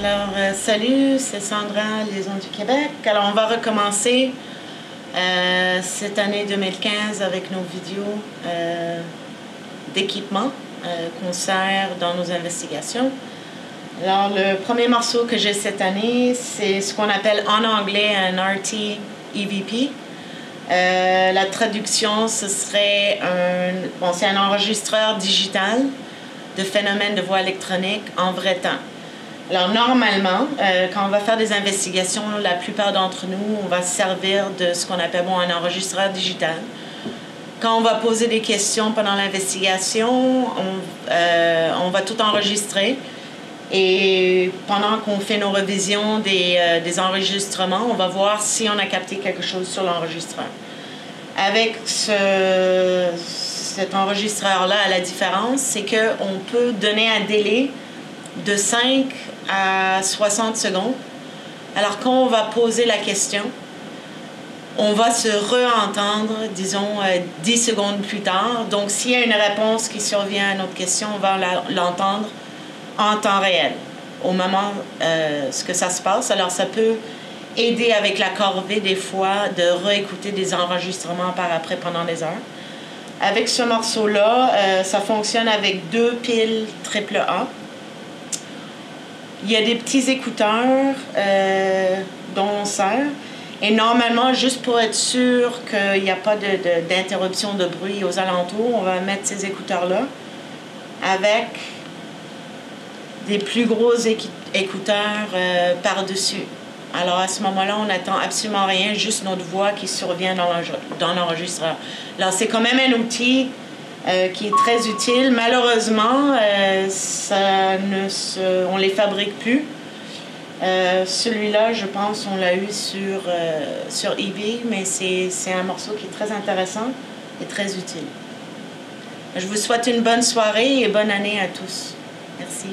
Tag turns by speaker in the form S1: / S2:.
S1: Alors, salut, c'est Sandra, Liaison du Québec. Alors, on va recommencer cette année 2015 avec nos vidéos d'équipement qu'on sert dans nos investigations. Alors, le premier morceau que j'ai cette année, c'est ce qu'on appelle en anglais un RT EVP. La traduction, ce serait c'est un enregistreur digital de phénomènes de voix électronique en vrai temps. Alors, normalement, quand on va faire des investigations, la plupart d'entre nous, on va se servir de ce qu'on appelle un enregistreur digital. Quand on va poser des questions pendant l'investigation, on va tout enregistrer. Et pendant qu'on fait nos révisions des enregistrements, on va voir si on a capté quelque chose sur l'enregistreur. Avec cet enregistreur-là, la différence, c'est qu'on peut donner un délai de 5 à 60 secondes. Alors, quand on va poser la question, on va se re-entendre, disons, 10 secondes plus tard. Donc, s'il y a une réponse qui survient à notre question, on va l'entendre en temps réel, au moment ce que ça se passe. Alors, ça peut aider avec la corvée, des fois, de réécouter des enregistrements par après pendant des heures. Avec ce morceau-là, ça fonctionne avec 2 piles AAA. Il y a des petits écouteurs dont on sert. Et normalement, juste pour être sûr qu'il n'y a pas d'interruption de bruit aux alentours, on va mettre ces écouteurs-là avec des plus gros écouteurs par-dessus. Alors, à ce moment-là, on n'attend absolument rien, juste notre voix qui survient dans l'enregistreur. Alors, c'est quand même un outil qui est très utile. Malheureusement, on ne les fabrique plus. Celui-là, je pense, on l'a eu sur eBay, mais c'est un morceau qui est très intéressant et très utile. Je vous souhaite une bonne soirée et bonne année à tous. Merci.